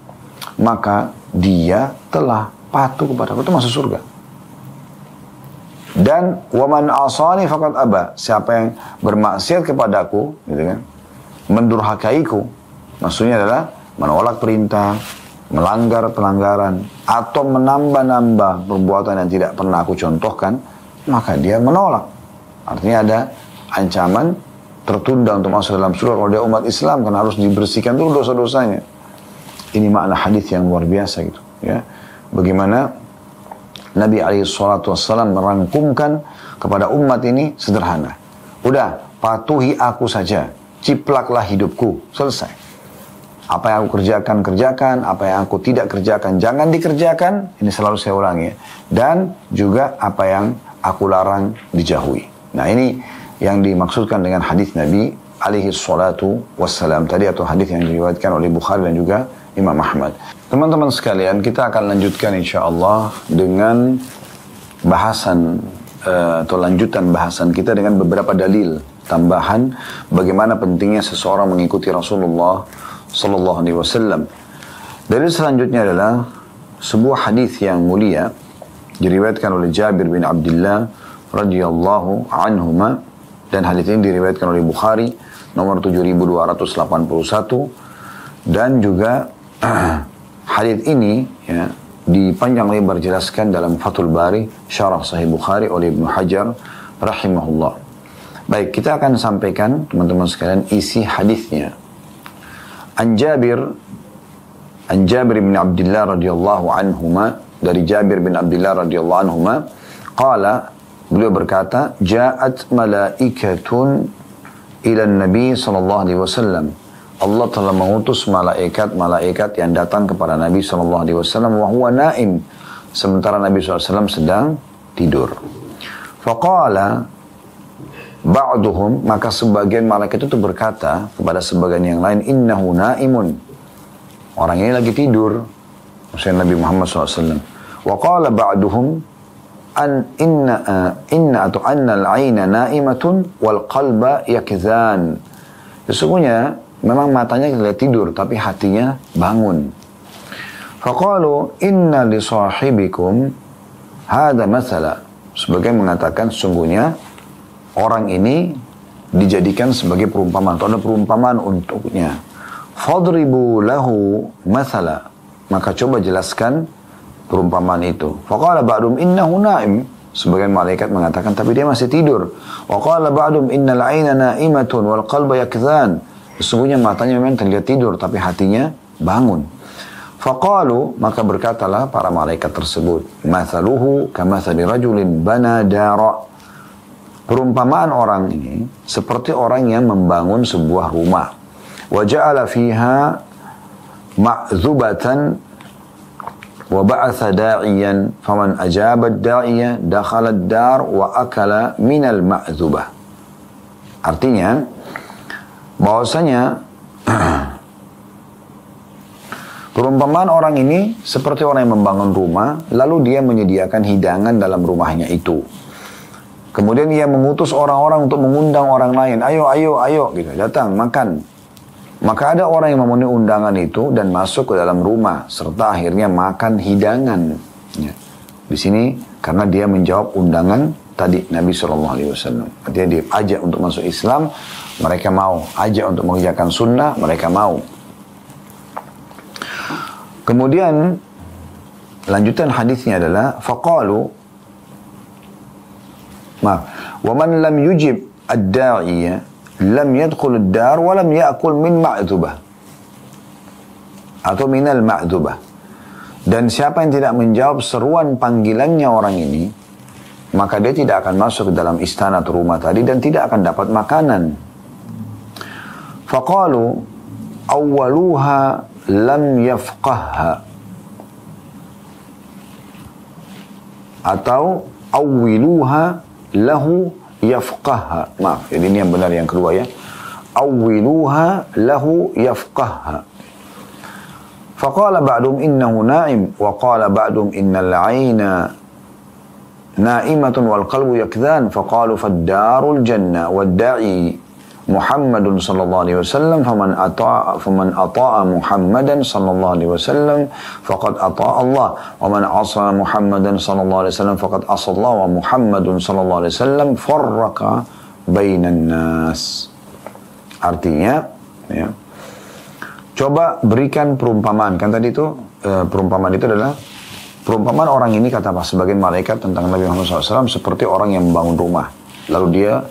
maka dia telah patuh kepadaku, itu masuk surga. Dan wa man asani faqad aba. Siapa yang bermaksiat kepadaku, gitu kan, mendurhakaiku, maksudnya adalah menolak perintah, melanggar pelanggaran, atau menambah-nambah perbuatan yang tidak pernah aku contohkan, maka dia menolak. Artinya ada ancaman tertunda untuk masuk dalam surga kalau dia umat Islam, karena harus dibersihkan dulu dosa-dosanya. Ini makna hadis yang luar biasa gitu, ya. Bagaimana Nabi SAW merangkumkan kepada umat ini sederhana. Udah, patuhi aku saja, ciplaklah hidupku, selesai. Apa yang aku kerjakan, kerjakan. Apa yang aku tidak kerjakan, jangan dikerjakan. Ini selalu saya ulangi ya. Dan juga apa yang aku larang, dijauhi. Nah ini yang dimaksudkan dengan hadis Nabi alaihi salatu wassalam tadi, atau hadis yang diriwayatkan oleh Bukhari dan juga Imam Ahmad. Teman-teman sekalian, kita akan lanjutkan insyaAllah dengan bahasan atau lanjutan bahasan kita dengan beberapa dalil tambahan bagaimana pentingnya seseorang mengikuti Rasulullah Sallallahu Alaihi Wasallam. Dalil selanjutnya adalah sebuah hadis yang mulia diriwayatkan oleh Jabir bin Abdullah radhiyallahu anhuma, dan hadits ini diriwayatkan oleh Bukhari nomor 7281, dan juga hadits ini ya dipanjang lebar jelaskan dalam Fathul Bari Syarah Sahih Bukhari oleh Ibnu Hajar rahimahullah. Baik, kita akan sampaikan teman-teman sekalian isi hadisnya. An Jabir bin Abdullah radhiyallahu anhuma, dari Jabir bin Abdullah radhiyallahu anhuma, qala, beliau berkata, ja'at malaikatun ila Nabi sallallahu alaihi wasallam. Allah telah mengutus malaikat yang datang kepada Nabi sallallahu alaihi wasallam wa huwa naim, sementara Nabi sallallahu alaihi wasallam sedang tidur. Faqala ba'duhum, maka sebagian malaikat itu berkata kepada sebagian yang lain, innahu naimun, orang ini lagi tidur, maksudnya Nabi Muhammad SAW. Wa qala ba'duhum inna al-aina naimatun wal qalba yakzan. Sesungguhnya memang matanya terlihat tidur tapi hatinya bangun. Faqalu inna li sahibikum hadha mathala. Sebagian mengatakan sungguhnya orang ini dijadikan sebagai perumpamaan, atau ada perumpamaan untuknya. Fadribu lahu mathala, maka coba jelaskan perumpamaan itu. Faqala ba'dum innahu naim, sebagian malaikat mengatakan tapi dia masih tidur. Wa qala ba'dum innal 'aina na'imatun wal qalba yakzan, sesungguhnya matanya memang terlihat tidur tapi hatinya bangun. Faqalu, maka berkatalah para malaikat tersebut, mathaluhu kamathali rajulin bana dara, perumpamaan orang ini seperti orang yang membangun sebuah rumah. Wa ja'ala fiha ma'zubatan wa ba'atha da'iyan faman ajaba ad-da'iya dakhala ad-dar wa akala minal ma'zubah. Artinya bahwasanya perumpamaan orang ini seperti orang yang membangun rumah, lalu dia menyediakan hidangan dalam rumahnya itu. Kemudian ia mengutus orang-orang untuk mengundang orang lain. Ayo, gitu, datang, makan. Maka ada orang yang memenuhi undangan itu dan masuk ke dalam rumah, serta akhirnya makan hidangan. Ya. Di sini, karena dia menjawab undangan tadi Nabi SAW. Artinya dia ajak untuk masuk Islam, mereka mau. Ajak untuk mengerjakan sunnah, mereka mau. Kemudian lanjutan hadisnya adalah faqalu, wa man lam yujib ad-da'iya lam yadkhul ad-dar wa lam ya'kul min ma'dzubah atau minal ma'dzubah. Dan siapa yang tidak menjawab seruan panggilannya orang ini, maka dia tidak akan masuk ke dalam istana atau rumah tadi dan tidak akan dapat makanan. Faqalu awwaluha lam yafqahha atau awwiluha lahu yafqahha. Maaf, ini yang benar yang kedua ya. Awwiluha lahu yafqahha. Faqala ba'dum innahu na'im wa qala ba'dum innal 'aina na'imatun wal qalbu yakdhan. Faqalu fad-darul jannah wad-da'i Muhammadun sallallahu alaihi wasallam faman ata'a Muhammadan sallallahu alaihi wasallam faqad ata'a Allah wa man 'asa Muhammadan sallallahu alaihi wasallam faqad 'asa Allah wa Muhammadun sallallahu alaihi wasallam farraqa bainan nas. Artinya ya, coba berikan perumpamaan. Kan tadi itu perumpamaan itu adalah perumpamaan orang ini, kata sebagian malaikat tentang Nabi Muhammad SAW, seperti orang yang membangun rumah. Lalu dia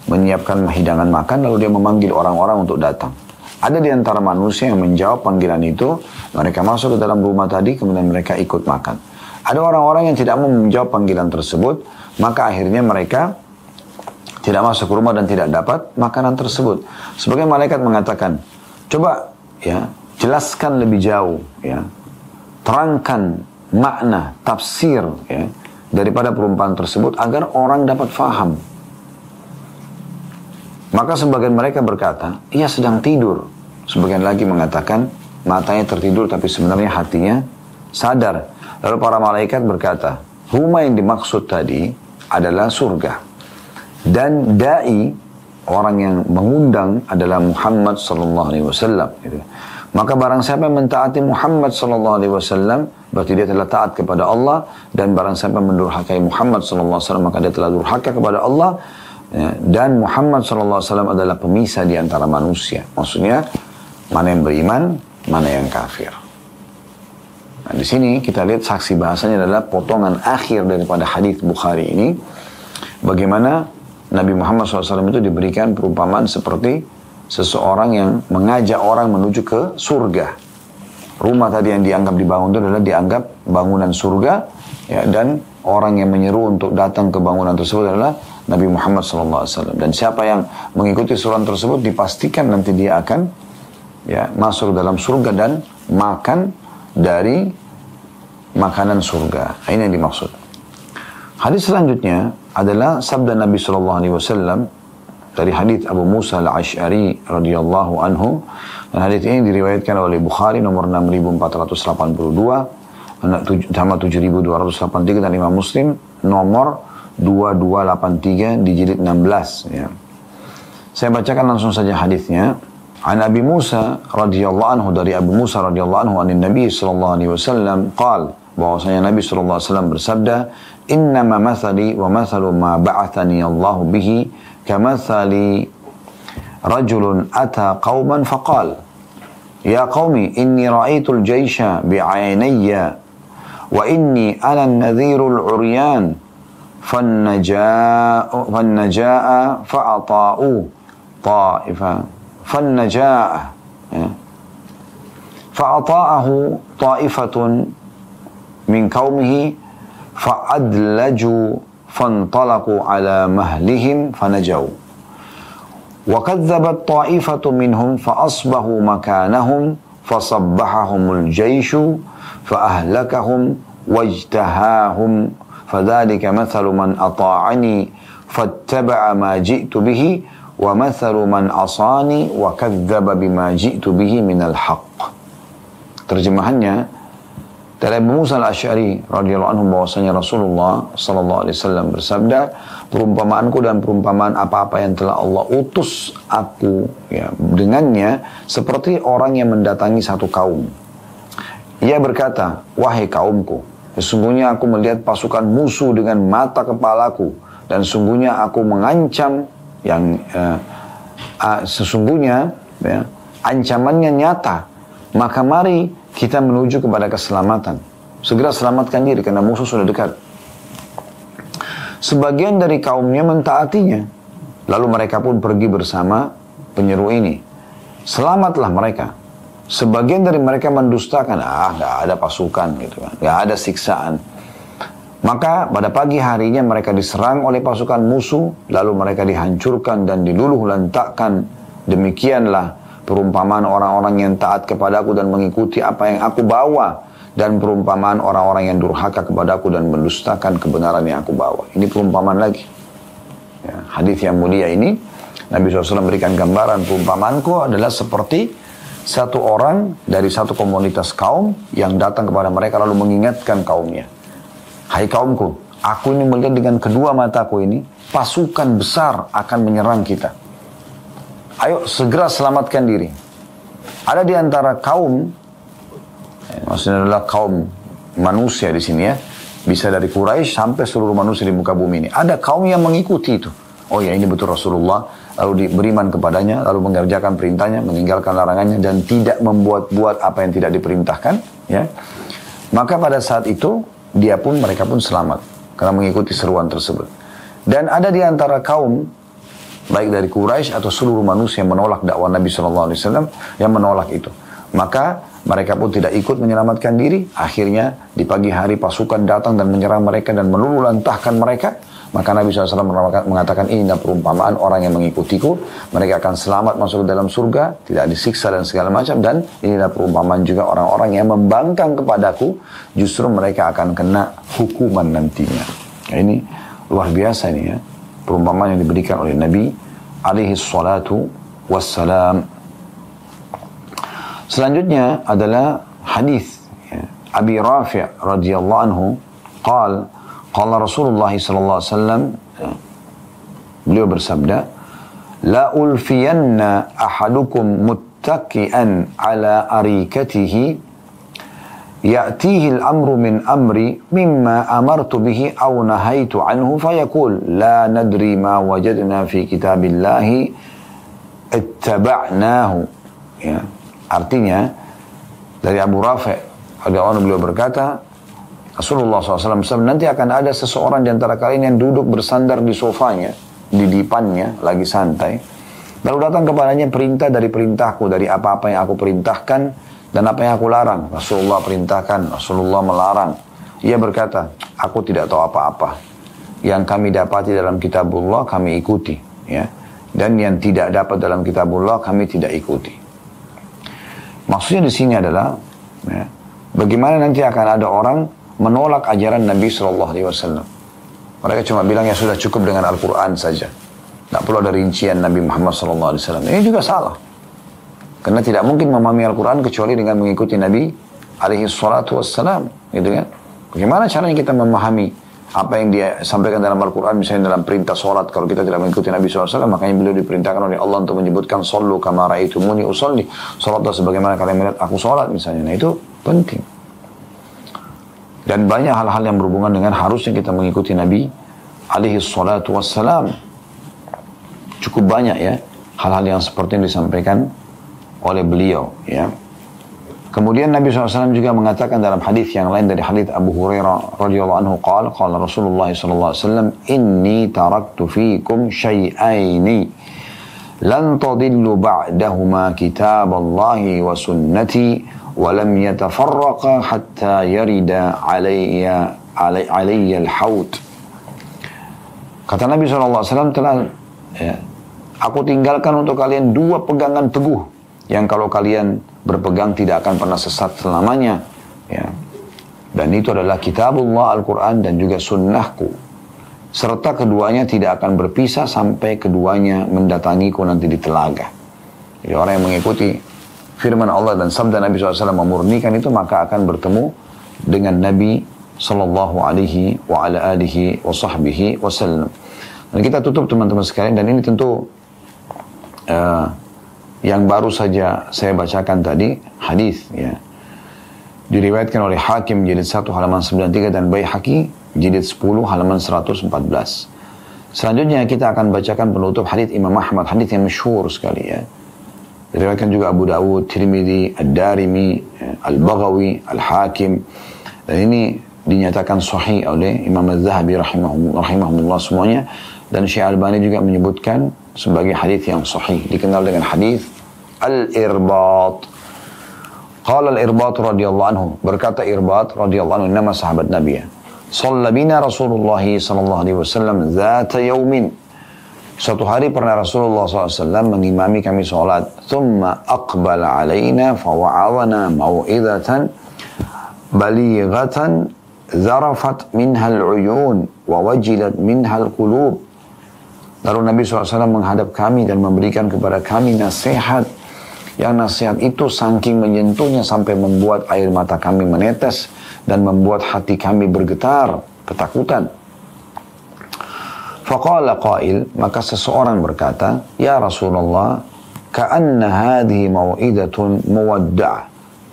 menyiapkan hidangan makan, lalu dia memanggil orang-orang untuk datang. Ada di antara manusia yang menjawab panggilan itu, mereka masuk ke dalam rumah tadi, kemudian mereka ikut makan. Ada orang-orang yang tidak mau menjawab panggilan tersebut, maka akhirnya mereka tidak masuk ke rumah dan tidak dapat makanan tersebut. Sebagian malaikat mengatakan, coba ya, jelaskan lebih jauh, ya, terangkan makna, tafsir ya, daripada perumpamaan tersebut agar orang dapat faham. Maka sebagian mereka berkata, ia sedang tidur. Sebagian lagi mengatakan, matanya tertidur tapi sebenarnya hatinya sadar. Lalu para malaikat berkata, rumah yang dimaksud tadi adalah surga. Dan da'i, orang yang mengundang adalah Muhammad sallallahu alaihi wasallam. Maka barang siapa yang mentaati Muhammad sallallahu alaihi wasallam, berarti dia telah taat kepada Allah. Dan barang siapa yang mendurhakai Muhammad sallallahu alaihi wasallam, maka dia telah durhaka kepada Allah. Ya, dan Muhammad sallallahu alaihi wasallam adalah pemisah di antara manusia. Maksudnya, mana yang beriman, mana yang kafir. Nah, di sini kita lihat saksi bahasanya adalah potongan akhir daripada hadis Bukhari ini. Bagaimana Nabi Muhammad SAW itu diberikan perumpamaan seperti seseorang yang mengajak orang menuju ke surga. Rumah tadi yang dianggap dibangun itu adalah dianggap bangunan surga, ya, dan orang yang menyeru untuk datang ke bangunan tersebut adalah Nabi Muhammad SAW. Dan siapa yang mengikuti surat tersebut dipastikan nanti dia akan, ya, masuk dalam surga dan makan dari makanan surga. Ini yang dimaksud. Hadis selanjutnya adalah sabda Nabi SAW dari hadis Abu Musa al-Ash'ari radhiyallahu anhu. Dan hadis ini diriwayatkan oleh Bukhari nomor 6482, sama 7283, dan Imam Muslim nomor 2283 di jilid 16. Ya. Saya bacakan langsung saja hadisnya. An Abi Musa radhiyallahu anhu, dari Abu Musa radhiyallahu anhu an Nabi sallallahu alaihi wasallam qala, bahwasanya Nabi sallallahu alaihi wasallam bersabda, innama mathali wa mathalu ma ba'athani Allah bihi kamathali rajulun ata qauman faqal ya qaumi inni ra'aitul jaysha bi'aynayya wa inni ana an-nadhirul 'uryan fannajaa fa'ata'u ta'ifa fannajaa fa'ata'ahu ta'ifatun min qaumihi fa'adlaju fantalaku ala mahlihim fanajaw wa kadzabat ta'ifatu minhum fa'asbahu makanahum fasabbahahumul jayshu fa'ahlakahum wajtahahum fadhalika mathalu man ata'ani fattaba'a ma ji'tu bihi wa mathalu man asani wa kadzdzaba bima ji'tu bihi minal haqq. Terjemahannya, dari Abu Musa al-Ash'ari radhiyallahu anhu, bahwasanya Rasulullah sallallahu alaihi wasallam bersabda, perumpamaanku dan perumpamaan apa-apa yang telah Allah utus aku, ya, dengannya seperti orang yang mendatangi satu kaum. Ia berkata, wahai kaumku, sesungguhnya aku melihat pasukan musuh dengan mata kepalaku, dan sungguhnya aku mengancam yang sesungguhnya, ya, ancamannya nyata. Maka mari kita menuju kepada keselamatan. Segera selamatkan diri karena musuh sudah dekat. Sebagian dari kaumnya mentaatinya. Lalu mereka pun pergi bersama penyeru ini. Selamatlah mereka. Sebagian dari mereka mendustakan. Gak ada pasukan gitu kan. Gak ada siksaan. Maka pada pagi harinya mereka diserang oleh pasukan musuh. Lalu mereka dihancurkan dan diluluh lantakkan. Demikianlah perumpamaan orang-orang yang taat kepadaku dan mengikuti apa yang aku bawa, dan perumpamaan orang-orang yang durhaka kepadaku dan mendustakan kebenaran yang aku bawa. Ini perumpamaan lagi. Ya, hadis yang mulia ini, Nabi SAW memberikan gambaran, perumpamaanku adalah seperti satu orang dari satu komunitas kaum yang datang kepada mereka lalu mengingatkan kaumnya. Hai kaumku, aku ini melihat dengan kedua mataku ini, pasukan besar akan menyerang kita. Ayo segera selamatkan diri. Ada di antara kaum, maksudnya adalah kaum manusia di sini, ya, bisa dari Quraisy sampai seluruh manusia di muka bumi ini. Ada kaum yang mengikuti itu. Oh ya, ini betul Rasulullah. Lalu beriman kepadanya, lalu mengerjakan perintahnya, meninggalkan larangannya, dan tidak membuat-buat apa yang tidak diperintahkan. Ya, maka pada saat itu mereka pun selamat karena mengikuti seruan tersebut. Dan ada di antara kaum, baik dari Quraisy atau seluruh manusia yang menolak dakwah Nabi SAW, yang menolak itu. Maka mereka pun tidak ikut menyelamatkan diri. Akhirnya di pagi hari pasukan datang dan menyerang mereka dan meluluh lantahkan mereka. Maka Nabi SAW mengatakan, inilah perumpamaan orang yang mengikutiku. Mereka akan selamat masuk ke dalam surga, tidak disiksa dan segala macam. Dan inilah perumpamaan juga orang-orang yang membangkang kepadaku, justru mereka akan kena hukuman nantinya. Nah, ini luar biasa ini, ya, perumpamaan yang diberikan oleh Nabi alaihi salatu wassalam. Selanjutnya adalah hadis, ya, Abi Rafi' radhiyallahu anhu qala Rasulullah sallallahu alaihi wasallam, beliau bersabda, la ulfiyanna ahadukum muttaki'an ala arikatihi ya'tihi al-amru min amri mimma amartu bihi aw nahaitu anhu fayaqul la nadri ma wajadna fi kitabillahi ittaba'nahu. Ya. Artinya dari Abu Rafi' radhiyallahu anhu, beliau berkata, Rasulullah SAW, nanti akan ada seseorang di antara kalian yang duduk bersandar di sofanya, di dipannya, lagi santai. Lalu datang kepadanya perintah dari perintahku, dari apa-apa yang aku perintahkan dan apa yang aku larang. Rasulullah perintahkan, Rasulullah melarang. Ia berkata, aku tidak tahu apa-apa. Yang kami dapati dalam kitabullah kami ikuti. Ya. Dan yang tidak dapat dalam kitabullah kami tidak ikuti. Maksudnya di sini adalah, ya, bagaimana nanti akan ada orang menolak ajaran Nabi SAW. Mereka cuma bilang ya sudah cukup dengan Al-Quran saja. Tidak perlu ada rincian Nabi Muhammad SAW. Ini juga salah. Karena tidak mungkin memahami Al-Quran kecuali dengan mengikuti Nabi SAW. Gitu kan? Bagaimana caranya kita memahami apa yang dia sampaikan dalam Al-Quran, misalnya dalam perintah sholat, kalau kita tidak mengikuti Nabi SAW, makanya beliau diperintahkan oleh Allah untuk menyebutkan sallu kama ra'aitumuni usolli, sholatlah sebagaimana kalian melihat aku sholat misalnya. Nah itu penting. Dan banyak hal-hal yang berhubungan dengan harusnya kita mengikuti Nabi SAW. Cukup banyak ya hal-hal yang seperti yang disampaikan oleh beliau ya. Kemudian Nabi SAW juga mengatakan dalam hadis yang lain dari hadis Abu Hurairah radhiyallahu anhu, qala Rasulullah SAW, inni taraktu fikum syai'aini lan tadillu ba'dahuma kitaballahi wa sunnati wa lam yatafarraqa hatta yarida alayya al-haut. Kata Nabi SAW telah ya, aku tinggalkan untuk kalian dua pegangan teguh yang kalau kalian berpegang tidak akan pernah sesat selamanya ya. Dan itu adalah kitabullah Al-Quran dan juga sunnahku, serta keduanya tidak akan berpisah sampai keduanya mendatangiku nanti di telaga. Jadi orang yang mengikuti firman Allah dan sabda Nabi SAW memurnikan itu, maka akan bertemu dengan Nabi Sallallahu Alaihi wa ala alihi wa sahbihi wasallam. Dan kita tutup teman-teman sekalian, dan ini tentu yang baru saja saya bacakan tadi, hadis ya. Diriwayatkan oleh Hakim jilid 1 halaman 93 dan Baihaqi jilid 10 halaman 114. Selanjutnya kita akan bacakan penutup hadis Imam Ahmad, hadis yang masyhur sekali ya. Diriwayatkan juga Abu Dawud, Tirmidzi, Ad-Darimi, Al-Baghawi, Al-Hakim. Dan ini dinyatakan sahih oleh Imam Az-Zahabi rahimahullah semuanya. Dan Syekh Albani juga menyebutkan sebagai hadis yang sahih, dikenal dengan hadis Al-Irbat. Qala Al-Irbat radhiyallahu anhu, berkata Irbat radhiyallahu anhu, nama sahabat Nabi ya. Shalla bina Rasulullah sallallahu alaihi wasallam zata yaumin. Suatu hari pernah Rasulullah SAW mengimami kami salat. Thumma aqbala alaina fawa'adhana mau'idatan balighatan zarafat minha al-uyun wa wajilat minha al-qulub. Lalu Nabi SAW menghadap kami dan memberikan kepada kami nasihat. Yang nasihat itu saking menyentuhnya sampai membuat air mata kami menetes dan membuat hati kami bergetar, ketakutan. Faqala qail, maka seseorang berkata, ya Rasulullah, ka'anna hadhihi mau'idatun muwadda'.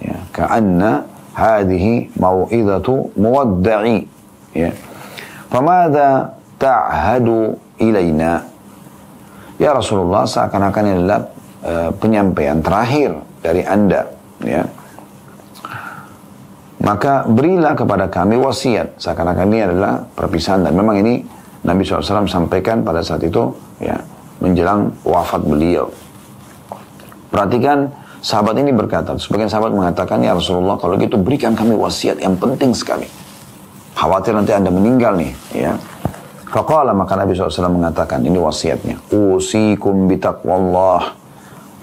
Ya, ka'anna hadhihi mau'idatu muwadda'i. Ya. Famadha ta'hadu ilaina. Ya Rasulullah, seakan-akan ini adalah penyampaian terakhir dari Anda ya. Maka berilah kepada kami wasiat, seakan-akan ini adalah perpisahan. Dan memang ini Nabi SAW sampaikan pada saat itu ya, menjelang wafat beliau. Perhatikan, sahabat ini berkata, sebagian sahabat mengatakan, ya Rasulullah, kalau gitu berikan kami wasiat yang penting sekali, khawatir nanti Anda meninggal nih ya. Faqala, maka Nabi SAW mengatakan, ini wasiatnya, usikum bitaqwallah,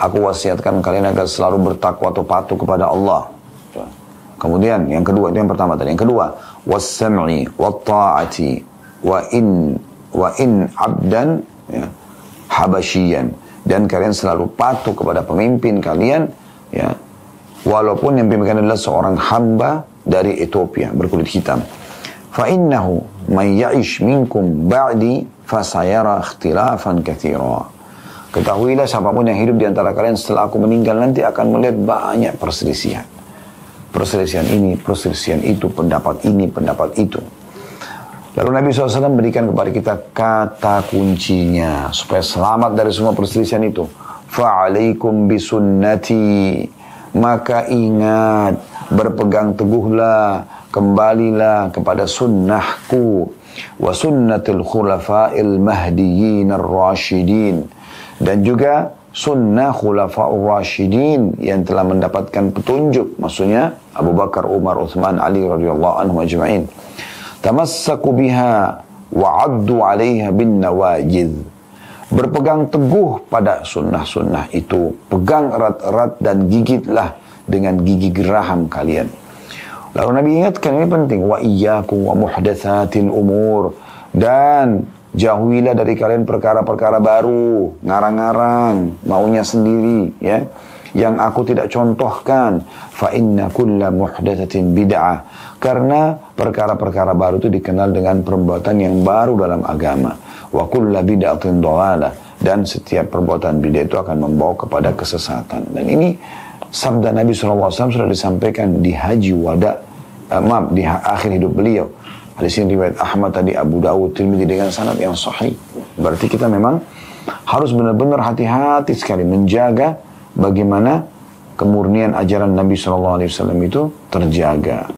aku wasiatkan kalian agar selalu bertakwa atau patuh kepada Allah. Kemudian yang kedua, itu yang pertama tadi. Yang kedua, was-sam'i wat-ta'ati wa in abdan ya, habasyian, dan kalian selalu patuh kepada pemimpin kalian ya, walaupun yang pimpin adalah seorang hamba dari Ethiopia berkulit hitam. Fa innahu man ya'ish minkum ba'di fasayara ikhtilafan katsira. Ketahuilah siapapun yang hidup di antara kalian setelah aku meninggal nanti akan melihat banyak perselisihan. Perselisihan ini, perselisihan itu, pendapat ini, pendapat itu. Lalu Nabi SAW berikan kepada kita kata kuncinya supaya selamat dari semua perselisihan itu. Fa'alaikum bisunnati. Maka ingat, berpegang teguhlah, kembalilah kepada sunnahku. Wa sunnatul khulafa'il mahdiyyin ar-rasyidin. Dan juga sunnah khulafa'ur rasyidin yang telah mendapatkan petunjuk. Maksudnya Abu Bakar, Umar, Uthman, Ali radhiyallahu anhum ajma'in. Tamassaku biha wa'addu 'alaiha bin nawajid. Berpegang teguh pada sunnah-sunnah itu. Pegang erat-erat dan gigitlah dengan gigi geraham kalian. Lalu Nabi ingatkan, ini penting. Wa iyyakum wa muhdatsatil umur. Dan jauhilah dari kalian perkara-perkara baru. Ngarang-ngarang. Maunya sendiri. Ya. Yang aku tidak contohkan. Fa inna kulla muhdatsatin bid'ah. Karena perkara-perkara baru itu dikenal dengan perbuatan yang baru dalam agama. Wa kulla bid'atin dhalalah. Dan setiap perbuatan bid'ah itu akan membawa kepada kesesatan. Dan ini sabda Nabi SAW sudah disampaikan di haji wada, di akhir hidup beliau. Hadis ini riwayat Ahmad tadi, Abu Dawud, Tirmidzi dengan sanad yang sahih. Berarti kita memang harus benar-benar hati-hati sekali menjaga bagaimana kemurnian ajaran Nabi SAW itu terjaga.